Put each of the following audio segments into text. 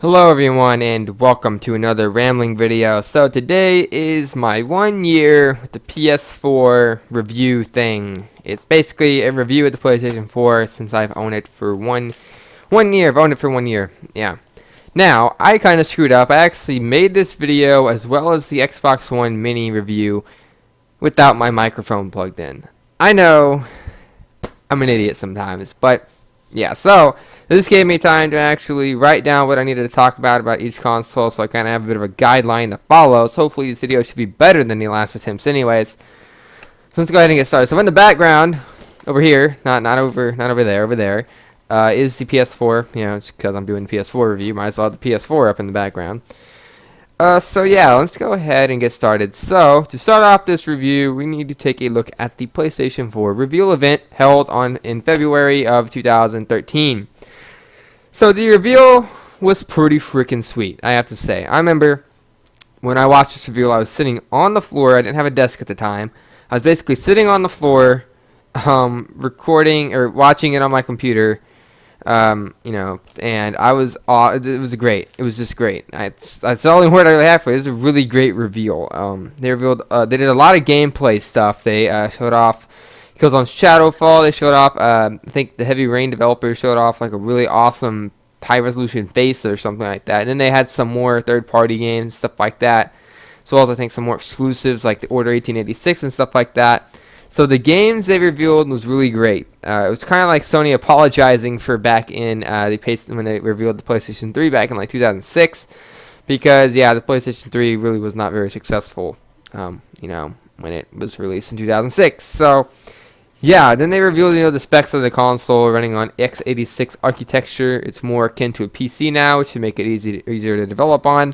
Hello everyone and welcome to another rambling video. So today is my 1 year with the PS4 review thing. It's basically a review of the PlayStation 4 since I've owned it for one year. I've owned it for 1 year. Yeah. Now, I kind of screwed up. I actually made this video as well as the Xbox One mini review without my microphone plugged in. I know I'm an idiot sometimes, but yeah, so this gave me time to actually write down what I needed to talk about each console, so I kind of have a bit of a guideline to follow. So hopefully this video should be better than the last attempts anyways. So let's go ahead and get started. So in the background, over here, not over there, is the PS4. You know, it's because I'm doing the PS4 review, might as well have the PS4 up in the background. So yeah, let's go ahead and get started. So, to start off this review, we need to take a look at the PlayStation 4 Reveal event held in February of 2013. So, the reveal was pretty freaking sweet, I have to say. I remember when I watched this reveal, I was sitting on the floor. I didn't have a desk at the time. I was basically sitting on the floor, recording or watching it on my computer. You know, and I was, it was great. It was just great. That's the only word I really have for it. It was a really great reveal. They revealed, they did a lot of gameplay stuff. They showed off Killzone's Shadowfall. They showed off, I think the Heavy Rain developers showed off like a really awesome high resolution face or something like that. And then they had some more third party games, stuff like that, as well as I think some more exclusives like the Order 1886 and stuff like that. So the games they revealed was really great. It was kind of like Sony apologizing for back in when they revealed the PlayStation 3 back in like 2006, because yeah, the PlayStation 3 really was not very successful. You know, when it was released in 2006. So yeah, then they revealed the specs of the console running on x86 architecture. It's more akin to a PC now, which should make it easier to develop on.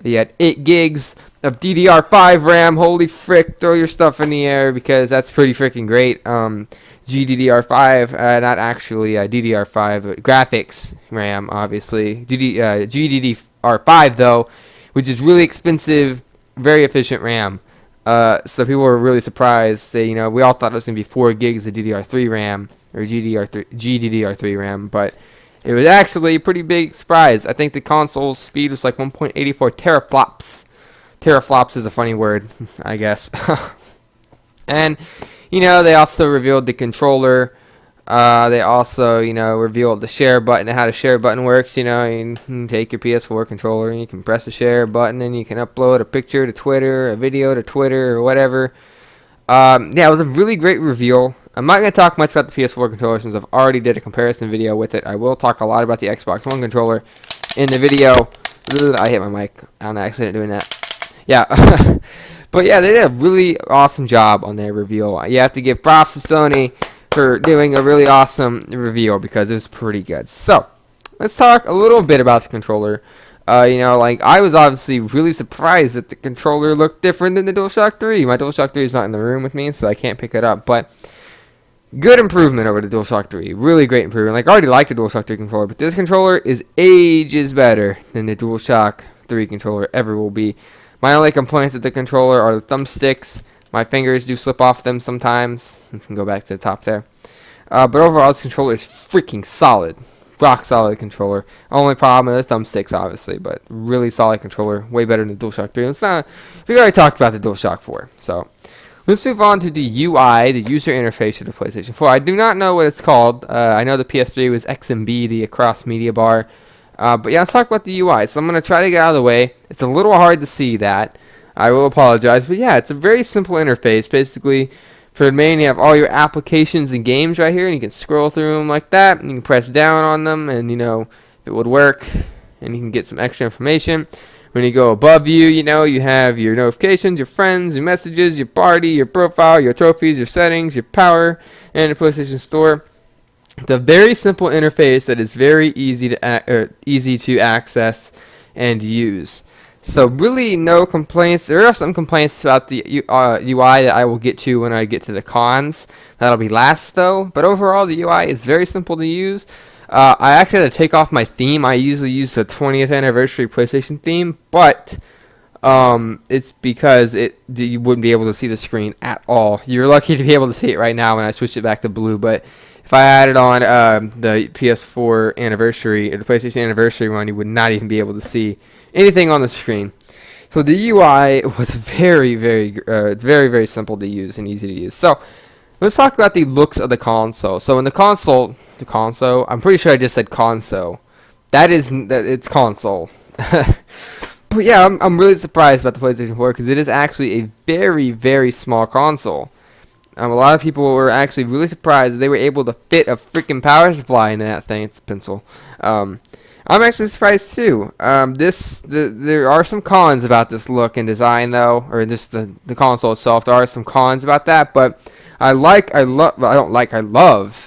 You had 8 gigs of DDR5 RAM. Holy frick, throw your stuff in the air because that's pretty freaking great. GDDR5, not actually DDR5, but graphics RAM, obviously. GDDR5, though, which is really expensive, very efficient RAM. So people were really surprised. We all thought it was going to be 4 gigs of DDR3 RAM, or GDDR3 RAM, but it was actually a pretty big surprise. I think the console's speed was like 1.84 teraflops. Teraflops is a funny word, I guess. And, they also revealed the controller. They also, revealed the share button and how the share button works. You can take your PS4 controller and you can press the share button and you can upload a picture to Twitter, a video to Twitter, or whatever. Yeah, it was a really great reveal. I'm not going to talk much about the PS4 controller since I've already did a comparison video with it. I will talk a lot about the Xbox One controller in the video. I hit my mic on accident doing that. Yeah. But yeah, they did a really awesome job on their reveal. You have to give props to Sony for doing a really awesome reveal because it was pretty good. So, let's talk a little bit about the controller. I was obviously really surprised that the controller looked different than the DualShock 3. My DualShock 3 is not in the room with me, so I can't pick it up. But good improvement over the DualShock 3. Really great improvement. I already liked the DualShock 3 controller, but this controller is ages better than the DualShock 3 controller ever will be. My only complaints with the controller are the thumbsticks. My fingers do slip off them sometimes. You can go back to the top there. But overall, this controller is freaking solid. Rock solid controller. Only problem is the thumbsticks, obviously, but really solid controller. Way better than the DualShock 3. We already talked about the DualShock 4. So, let's move on to the UI, the user interface of the PlayStation 4. I do not know what it's called. I know the PS3 was XMB, the Across Media Bar. But yeah, let's talk about the UI. So I'm going to try to get out of the way. It's a little hard to see that. I will apologize. But yeah, it's a very simple interface. Basically, for the main, you have all your applications and games right here, and you can scroll through them like that. And you can press down on them, and if it would work, and you can get some extra information. When you go above you, you have your notifications, your friends, your messages, your party, your profile, your trophies, your settings, your power, and the PlayStation Store. It's a very simple interface that is very easy to access and use. So really no complaints. There are some complaints about the UI that I will get to when I get to the cons. That'll be last though. But overall the UI is very simple to use. I actually had to take off my theme. I usually use the 20th anniversary PlayStation theme, but it's because you wouldn't be able to see the screen at all. You're lucky to be able to see it right now when I switched it back to blue, but if I had it on the PS4 anniversary or the PlayStation anniversary one, you would not even be able to see anything on the screen. So the UI was it's very simple to use and easy to use. So let's talk about the looks of the console. So in the console, I'm pretty sure I just said console. It's console. But yeah, I'm really surprised about the PlayStation 4 because it is actually a very small console. A lot of people were actually really surprised that they were able to fit a freaking power supply into that thing. It's a pencil. I'm actually surprised too. There are some cons about this look and design though, or just the console itself. There are some cons about that, but I love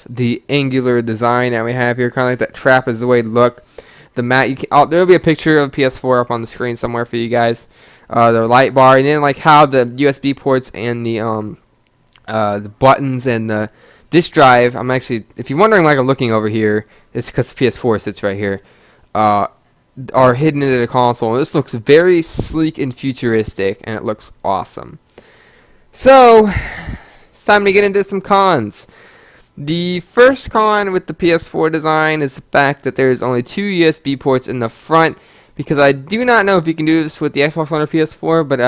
the angular design that we have here, kind of like that trapezoid look. The mat, there'll be a picture of PS4 up on the screen somewhere for you guys. The light bar, and then like how the USB ports and the buttons and the disk drive. If you're wondering, like I'm looking over here, it's because PS4 sits right here. Are hidden into the console. And this looks very sleek and futuristic, and it looks awesome. So it's time to get into some cons. The first con with the PS4 design is the fact that there's only 2 USB ports in the front, because I do not know if you can do this with the Xbox One or PS4, but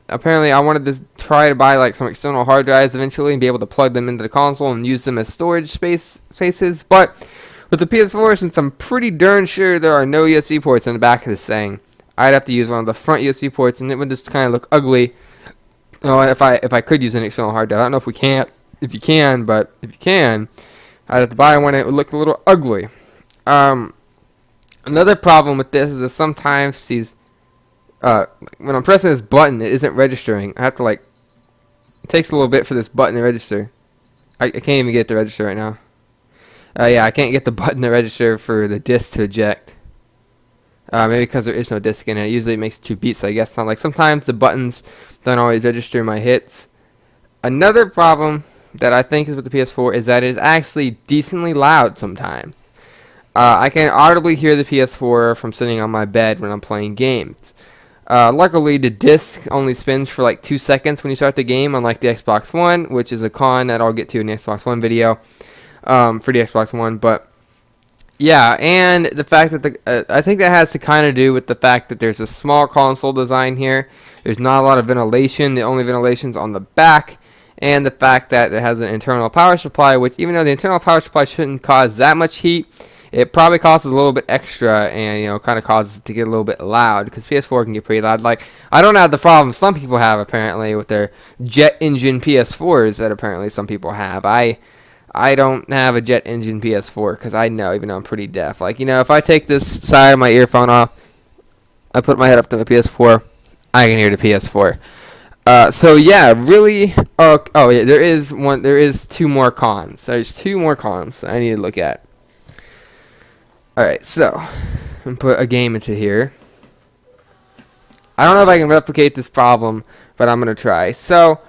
apparently I wanted to try to buy like some external hard drives eventually and be able to plug them into the console and use them as storage spaces. But with the PS4, since I'm pretty darn sure there are no USB ports in the back of this thing, I'd have to use one of the front USB ports, and it would just kind of look ugly. If I could use an external hard drive, I don't know if we can't. If you can, but if you can, I'd have to buy one. It would look a little ugly. Another problem with this is that sometimes these, when I'm pressing this button, it isn't registering. I have to it takes a little bit for this button to register. I can't even get it to register right now. Yeah, I can't get the button to register for the disc to eject. Maybe because there is no disc in it. Usually it makes 2 beats, so I guess not. Like sometimes the buttons don't always register my hits. Another problem that I think is with the PS4 is that it is actually decently loud sometimes. I can audibly hear the PS4 from sitting on my bed when I'm playing games. Luckily, the disc only spins for like 2 seconds when you start the game, unlike the Xbox One, which is a con that I'll get to in the Xbox One video for the Xbox One. But yeah, and the fact that I think that has to kind of do with the fact that there's a small console design here. There's not a lot of ventilation. The only ventilation's on the back. And the fact that it has an internal power supply, which even though the internal power supply shouldn't cause that much heat, it probably causes a little bit extra, and kind of causes it to get a little bit loud, because PS4 can get pretty loud. Like, I don't have the problem some people have apparently with their jet engine PS4s that apparently some people have. I don't have a jet engine PS4 because I know, even though I'm pretty deaf. Like, if I take this side of my earphone off, I put my head up to the PS4, I can hear the PS4. So yeah, really. Yeah, there is 2 more cons. There's 2 more cons that I need to look at. All right, so I'm gonna put a game into here. I don't know if I can replicate this problem, but I'm gonna try. So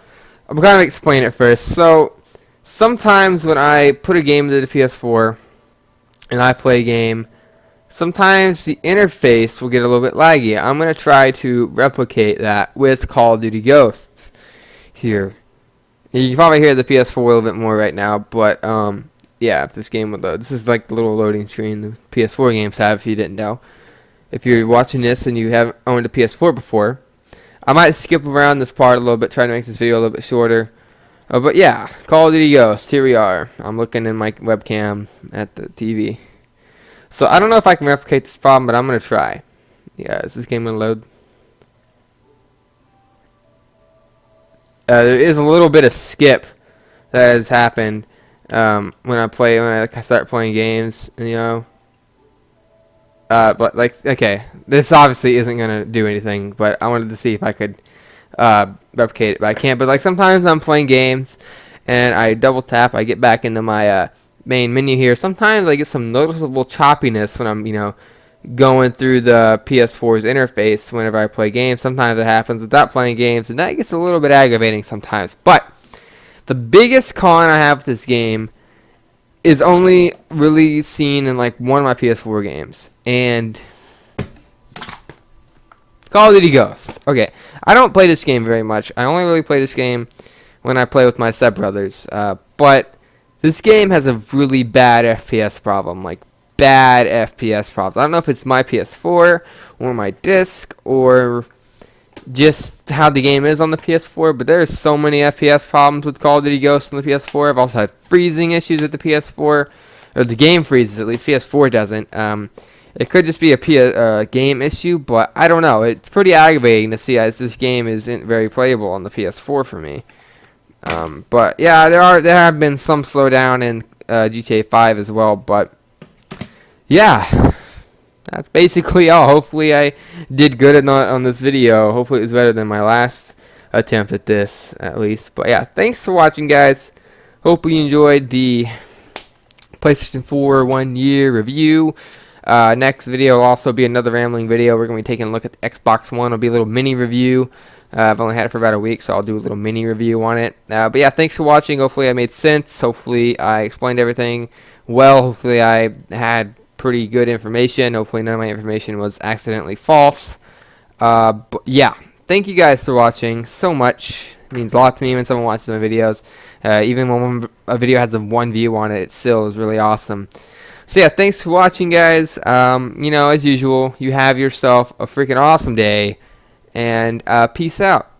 I'm gonna explain it first. So sometimes when I put a game into the PS4 and I play a game, sometimes the interface will get a little bit laggy. I'm going to try to replicate that with Call of Duty Ghosts here. You can probably hear the PS4 a little bit more right now, but yeah, if this game would load. This is like the little loading screen the PS4 games have, if you didn't know. If you're watching this and you haven't owned a PS4 before, I might skip around this part a little bit, try to make this video a little bit shorter. But yeah, Call of Duty Ghosts, here we are. I'm looking in my webcam at the TV. So I don't know if I can replicate this problem, but I'm going to try. Yeah, is this game going to load? There is a little bit of skip that has happened when I start playing games, but okay, this obviously isn't going to do anything, but I wanted to see if I could replicate it, but I can't. But sometimes I'm playing games and I double tap, I get back into my main menu here. Sometimes I get some noticeable choppiness when I'm going through the PS4's interface whenever I play games. Sometimes it happens without playing games, and that gets a little bit aggravating sometimes. But the biggest con I have with this game is only really seen in one of my PS4 games, and Call of Duty Ghosts. Okay, I don't play this game very much. I only really play this game when I play with my stepbrothers. But This game has a really bad FPS problem, like bad FPS problems. I don't know if it's my PS4 or my disc or just how the game is on the PS4, but there's so many FPS problems with Call of Duty Ghosts on the PS4. I've also had freezing issues with the PS4, or the game freezes, at least PS4 doesn't. It could just be a game issue, but I don't know. It's pretty aggravating to see as this game isn't very playable on the PS4 for me. But yeah, there have been some slowdown in GTA 5 as well, but yeah, that's basically all. Hopefully I did good on this video. Hopefully it was better than my last attempt at this, at least. But yeah, thanks for watching, guys. Hope you enjoyed the PlayStation 4 1-year review. Next video will also be another rambling video. We're going to be taking a look at the Xbox One. It'll be a little mini review. I've only had it for about a week, so I'll do a little mini review on it. But yeah, thanks for watching. Hopefully I made sense. Hopefully I explained everything well. Hopefully I had pretty good information. Hopefully none of my information was accidentally false. But yeah, thank you guys for watching so much. It means a lot to me when someone watches my videos. Even when a video has one view on it, it still is really awesome. So yeah, thanks for watching, guys. You know, as usual, you have yourself a freaking awesome day, and peace out.